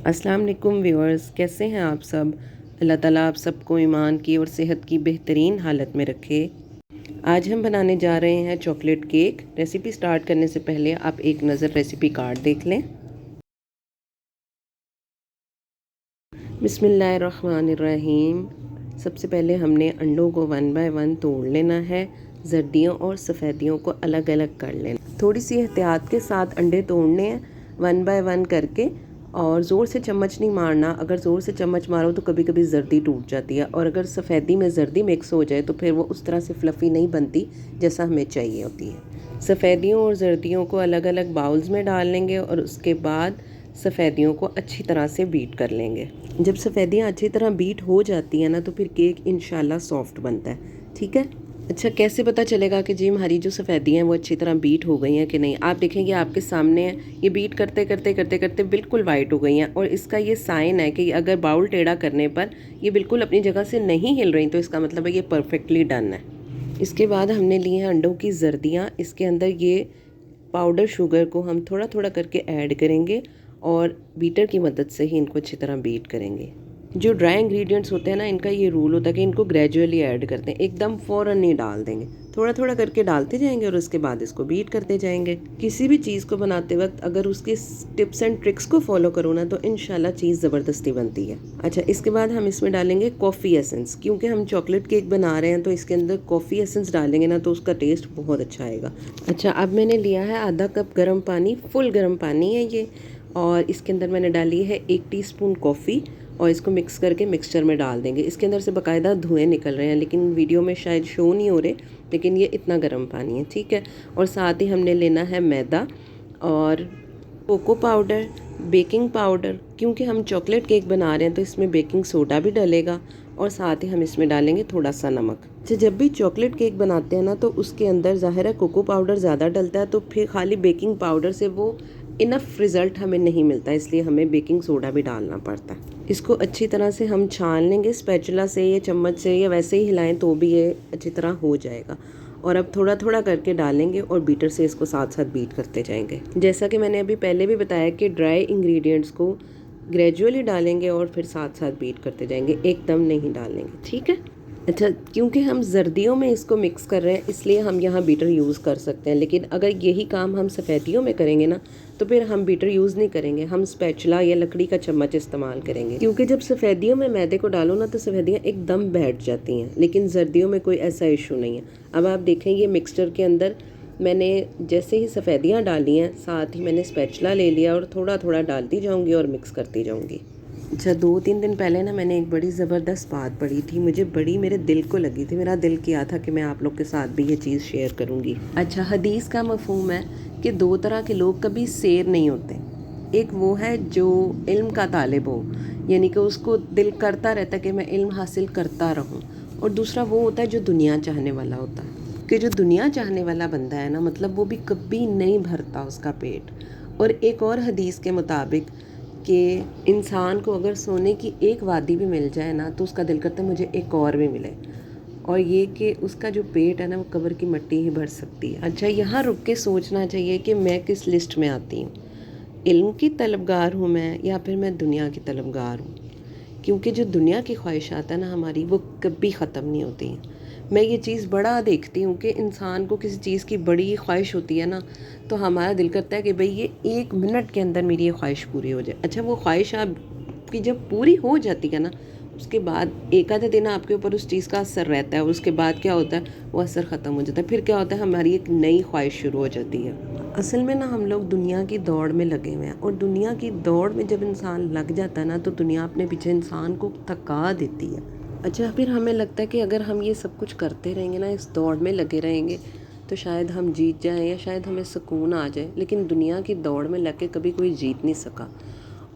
अस्सलाम वालेकुम व्यूअर्स, कैसे हैं आप सब। अल्लाह ताला आप सबको ईमान की और सेहत की बेहतरीन हालत में रखे। आज हम बनाने जा रहे हैं चॉकलेट केक। रेसिपी स्टार्ट करने से पहले आप एक नज़र रेसिपी कार्ड देख लें। बिस्मिल्लाहिर्रहमानिर्रहीम। सबसे पहले हमने अंडों को 1 बाय 1 तोड़ लेना है। जर्दियों और सफ़ेदियों को अलग अलग कर लेना। थोड़ी सी एहतियात के साथ अंडे तोड़ने हैं 1 बाय 1 करके, और ज़ोर से चम्मच नहीं मारना। अगर ज़ोर से चम्मच मारो तो कभी कभी जर्दी टूट जाती है, और अगर सफ़ेदी में जर्दी मिक्स हो जाए तो फिर वो उस तरह से फ्लफ़ी नहीं बनती जैसा हमें चाहिए होती है। सफ़ेदियों और जर्दियों को अलग अलग बाउल्स में डाल लेंगे और उसके बाद सफ़ेदियों को अच्छी तरह से बीट कर लेंगे। जब सफ़ेदियाँ अच्छी तरह बीट हो जाती हैं ना, तो फिर केक इंशाल्लाह सॉफ्ट बनता है। ठीक है। अच्छा, कैसे पता चलेगा कि जी हमारी जो सफ़ेदियाँ हैं वो अच्छी तरह बीट हो गई हैं कि नहीं। आप देखेंगे आपके सामने है, ये बीट करते करते करते करते बिल्कुल वाइट हो गई हैं, और इसका ये साइन है कि अगर बाउल टेढ़ा करने पर ये बिल्कुल अपनी जगह से नहीं हिल रही, तो इसका मतलब है ये परफेक्टली डन है। इसके बाद हमने लिए हैं अंडों की जर्दियाँ। इसके अंदर ये पाउडर शुगर को हम थोड़ा थोड़ा करके ऐड करेंगे और बीटर की मदद से ही इनको अच्छी तरह बीट करेंगे। जो ड्राई इंग्रेडिएंट्स होते हैं ना, इनका ये रूल होता है कि इनको ग्रेजुअली ऐड करते हैं, एकदम फ़ौरन नहीं डाल देंगे। थोड़ा थोड़ा करके डालते जाएंगे और उसके बाद इसको बीट करते जाएंगे। किसी भी चीज़ को बनाते वक्त अगर उसके टिप्स एंड ट्रिक्स को फॉलो करो ना, तो इंशाल्लाह चीज़ ज़बरदस्ती बनती है। अच्छा, इसके बाद हम इसमें डालेंगे कॉफ़ी एसेंस। क्योंकि हम चॉकलेट केक बना रहे हैं तो इसके अंदर कॉफ़ी एसेंस डालेंगे ना, तो उसका टेस्ट बहुत अच्छा आएगा। अच्छा, अब मैंने लिया है आधा कप गर्म पानी, फुल गर्म पानी है ये, और इसके अंदर मैंने डाली है 1 टीस्पून कॉफ़ी, और इसको मिक्स करके मिक्सचर में डाल देंगे। इसके अंदर से बाकायदा धुएँ निकल रहे हैं, लेकिन वीडियो में शायद शो नहीं हो रहे, लेकिन ये इतना गर्म पानी है। ठीक है। और साथ ही हमने लेना है मैदा और कोको पाउडर, बेकिंग पाउडर। क्योंकि हम चॉकलेट केक बना रहे हैं तो इसमें बेकिंग सोडा भी डलेगा, और साथ ही हम इसमें डालेंगे थोड़ा सा नमक। अच्छा, जब भी चॉकलेट केक बनाते हैं ना, तो उसके अंदर ज़ाहिर है कोको पाउडर ज़्यादा डलता है, तो फिर खाली बेकिंग पाउडर से वो इनफ रिज़ल्ट हमें नहीं मिलता, इसलिए हमें बेकिंग सोडा भी डालना पड़ता है। इसको अच्छी तरह से हम छान लेंगे स्पैचुला से या चम्मच से, या वैसे ही हिलाएं तो भी ये अच्छी तरह हो जाएगा। और अब थोड़ा थोड़ा करके डालेंगे और बीटर से इसको साथ साथ बीट करते जाएंगे। जैसा कि मैंने अभी पहले भी बताया कि ड्राई इंग्रेडिएंट्स को ग्रेजुअली डालेंगे और फिर साथ साथ बीट करते जाएंगे, एकदम नहीं डालेंगे। ठीक है। अच्छा, क्योंकि हम जर्दियों में इसको मिक्स कर रहे हैं इसलिए हम यहाँ बीटर यूज़ कर सकते हैं, लेकिन अगर यही काम हम सफ़ेदियों में करेंगे ना, तो फिर हम बीटर यूज़ नहीं करेंगे, हम स्पैचुला या लकड़ी का चम्मच इस्तेमाल करेंगे। क्योंकि जब सफ़ेदियों में मैदे को डालो ना, तो सफ़ेदियाँ एकदम बैठ जाती हैं, लेकिन जर्दियों में कोई ऐसा इशू नहीं है। अब आप देखें, ये मिक्सचर के अंदर मैंने जैसे ही सफ़ेदियाँ डाली हैं, साथ ही मैंने स्पैचुला ले लिया और थोड़ा थोड़ा डालती जाऊँगी और मिक्स करती जाऊँगी। अच्छा, 2-3 दिन पहले ना मैंने एक बड़ी ज़बरदस्त बात पढ़ी थी, मुझे बड़ी मेरे दिल को लगी थी। मेरा दिल किया था कि मैं आप लोग के साथ भी ये चीज़ शेयर करूँगी। अच्छा, हदीस का मफ़हूम है कि 2 तरह के लोग कभी शेर नहीं होते। एक वो है जो इल्म का तालिब हो, यानी कि उसको दिल करता रहता है कि मैं इल्म हासिल करता रहूँ, और दूसरा वो होता है जो दुनिया चाहने वाला होता है। कि जो दुनिया चाहने वाला बंदा है ना, मतलब वो भी कभी नहीं भरता उसका पेट। और एक और हदीस के मुताबिक कि इंसान को अगर सोने की एक वादी भी मिल जाए ना, तो उसका दिल करता है मुझे एक और भी मिले, और ये कि उसका जो पेट है ना, वो कब्र की मिट्टी ही भर सकती है। अच्छा, यहाँ रुक के सोचना चाहिए कि मैं किस लिस्ट में आती हूँ। इल्म की तलबगार हूँ मैं, या फिर मैं दुनिया की तलबगार हूँ। क्योंकि जो दुनिया की ख्वाहिशात है ना हमारी, वो कभी ख़त्म नहीं होती हैं। मैं ये चीज़ बड़ा देखती हूँ कि इंसान को किसी चीज़ की बड़ी ख्वाहिश होती है ना, तो हमारा दिल करता है कि भाई ये 1 मिनट के अंदर मेरी ये ख्वाहिश पूरी हो जाए। अच्छा, वो ख्वाहिश आपकी जब पूरी हो जाती है ना, उसके बाद एक आधे दिन आपके ऊपर उस चीज़ का असर रहता है, और उसके बाद क्या होता है, वो असर ख़त्म हो जाता है। फिर क्या होता है, हमारी एक नई ख्वाहिश शुरू हो जाती है। असल में ना हम लोग दुनिया की दौड़ में लगे हुए हैं, और दुनिया की दौड़ में जब इंसान लग जाता है ना, तो दुनिया अपने पीछे इंसान को थका देती है। अच्छा, फिर हमें लगता है कि अगर हम ये सब कुछ करते रहेंगे ना, इस दौड़ में लगे रहेंगे, तो शायद हम जीत जाएं, या शायद हमें सुकून आ जाए। लेकिन दुनिया की दौड़ में लग के कभी कोई जीत नहीं सका,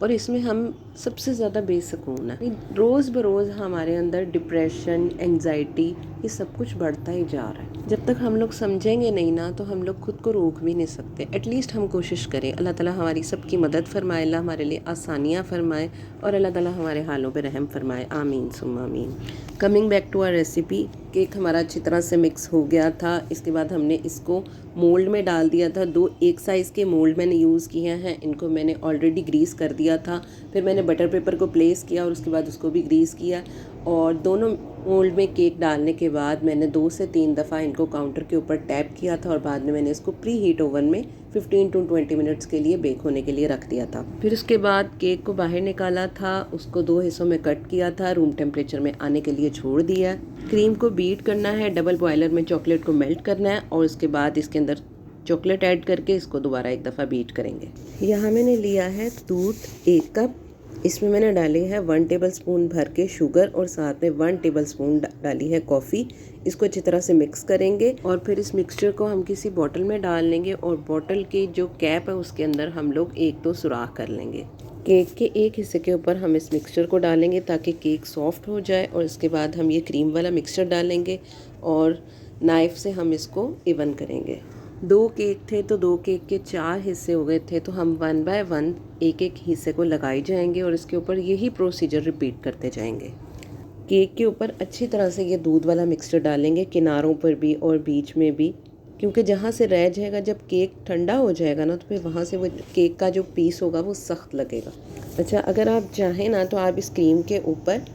और इसमें हम सबसे ज़्यादा बेसुकून है। रोज़ बरोज़ हमारे अंदर डिप्रेशन, एंजाइटी, ये सब कुछ बढ़ता ही जा रहा है। जब तक हम लोग समझेंगे नहीं ना, तो हम लोग खुद को रोक भी नहीं सकते। एटलीस्ट हम कोशिश करें। अल्लाह ताला हमारी सबकी मदद फरमाए, अल्लाह हमारे लिए आसानियाँ फरमाए, और अल्लाह ताला हमारे हालों पे रहम फरमाए। आमीन सुम्मा आमीन। Coming back to our recipe, cake हमारा अच्छी तरह से मिक्स हो गया था। इसके बाद हमने इसको मोल्ड में डाल दिया था। 2 एक साइज़ के मोल्ड मैंने यूज़ किए हैं। इनको मैंने ऑलरेडी ग्रीस कर दिया था। फिर मैंने बटर पेपर को प्लेस किया और उसके बाद उसको भी ग्रीस किया, और दोनों मोल्ड में केक डालने के बाद मैंने 2 से 3 दफ़ा इनको काउंटर के ऊपर टैप किया था, और बाद में मैंने इसको प्री हीट ओवन में 15 to 20 मिनट्स के लिए बेक होने के लिए रख दिया था। फिर उसके बाद केक को बाहर निकाला था, उसको 2 हिस्सों में कट किया था, रूम टेम्परेचर में आने के लिए छोड़ दिया। क्रीम को बीट करना है, डबल बॉयलर में चॉकलेट को मेल्ट करना है, और उसके बाद इसके अंदर चॉकलेट ऐड करके इसको दोबारा एक दफ़ा बीट करेंगे। यहाँ मैंने लिया है दूध 1 कप। इसमें मैंने डाली है 1 टेबलस्पून भर के शुगर, और साथ में 1 टेबलस्पून डाली है कॉफ़ी। इसको अच्छी तरह से मिक्स करेंगे, और फिर इस मिक्सचर को हम किसी बॉटल में डाल लेंगे, और बॉटल की जो कैप है उसके अंदर हम लोग 1-2 सुराख कर लेंगे। केक के एक हिस्से के ऊपर हम इस मिक्सचर को डालेंगे ताकि केक सॉफ्ट हो जाए, और इसके बाद हम ये क्रीम वाला मिक्सचर डालेंगे और नाइफ़ से हम इसको इवन करेंगे। 2 केक थे तो 2 केक के 4 हिस्से हो गए थे, तो हम 1 बाय 1 एक हिस्से को लगाई जाएंगे, और इसके ऊपर यही प्रोसीजर रिपीट करते जाएंगे। केक के ऊपर अच्छी तरह से ये दूध वाला मिक्सचर डालेंगे, किनारों पर भी और बीच में भी, क्योंकि जहाँ से रह जाएगा, जब केक ठंडा हो जाएगा ना, तो फिर वहाँ से वो केक का जो पीस होगा वो सख्त लगेगा। अच्छा, अगर आप चाहें ना तो आप इस क्रीम के ऊपर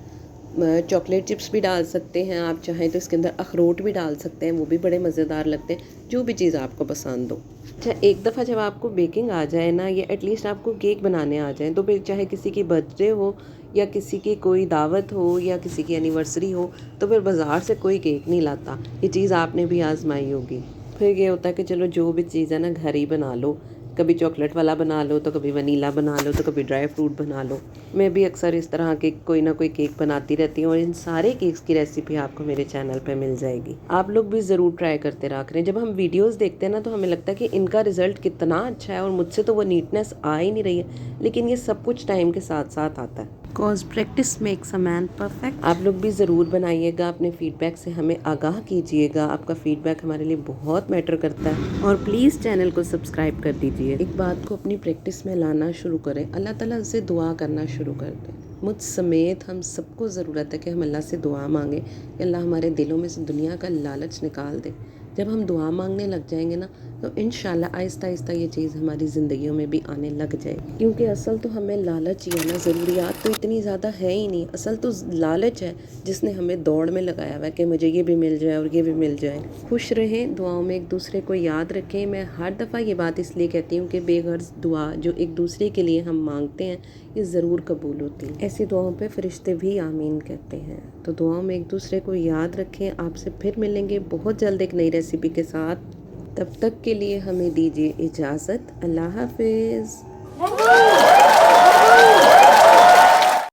चॉकलेट चिप्स भी डाल सकते हैं। आप चाहें तो इसके अंदर अखरोट भी डाल सकते हैं, वो भी बड़े मज़ेदार लगते हैं। जो भी चीज़ आपको पसंद हो। अच्छा, एक दफ़ा जब आपको बेकिंग आ जाए ना, या एटलीस्ट आपको केक बनाने आ जाए, तो फिर चाहे किसी की बर्थडे हो या किसी की कोई दावत हो या किसी की एनिवर्सरी हो, तो फिर बाज़ार से कोई केक नहीं लाता। ये चीज़ आपने भी आजमाई होगी। फिर ये होता है कि चलो जो भी चीज़ है ना घर ही बना लो। कभी चॉकलेट वाला बना लो, तो कभी वनीला बना लो, तो कभी ड्राई फ्रूट बना लो। मैं भी अक्सर इस तरह के कोई ना कोई केक बनाती रहती हूँ, और इन सारे केक्स की रेसिपी आपको मेरे चैनल पे मिल जाएगी। आप लोग भी ज़रूर ट्राई करते रहा करें। जब हम वीडियोस देखते हैं ना, तो हमें लगता है कि इनका रिज़ल्ट कितना अच्छा है, और मुझसे तो वो नीटनेस आ ही नहीं रही है, लेकिन ये सब कुछ टाइम के साथ साथ आता है। Because practice makes a man perfect. आप लोग भी ज़रूर बनाइएगा, अपने फीडबैक से हमें आगाह कीजिएगा। आपका फीडबैक हमारे लिए बहुत मैटर करता है, और प्लीज़ चैनल को सब्सक्राइब कर दीजिए। एक बात को अपनी प्रैक्टिस में लाना शुरू करें, अल्लाह ताला से दुआ करना शुरू कर दें। मुझ समेत हम सबको ज़रूरत है कि हम अल्लाह से दुआ मांगें कि अल्लाह हमारे दिलों में से दुनिया का लालच निकाल दे। जब हम दुआ मांगने लग जाएंगे ना, तो इंशाल्लाह आहिस्ता आहिस्ता ये चीज़ हमारी ज़िंदगियों में भी आने लग जाएगी। क्योंकि असल तो हमें लालच ही है ना, ज़रूरियात तो इतनी ज़्यादा है ही नहीं। असल तो लालच है जिसने हमें दौड़ में लगाया हुआ है कि मुझे ये भी मिल जाए और ये भी मिल जाए। खुश रहें, दुआओं में एक दूसरे को याद रखें। मैं हर दफ़ा ये बात इसलिए कहती हूँ कि बेगर्ज दुआ जो एक दूसरे के लिए हम मांगते हैं, ये ज़रूर कबूल होती है। ऐसी दुआओं पे फ़रिश्ते भी आमीन कहते हैं। तो दुआओं में एक दूसरे को याद रखें। आपसे फिर मिलेंगे बहुत जल्द एक नई रेसिपी के साथ। तब तक के लिए हमें दीजिए इजाज़त। अल्लाह हाफिज़।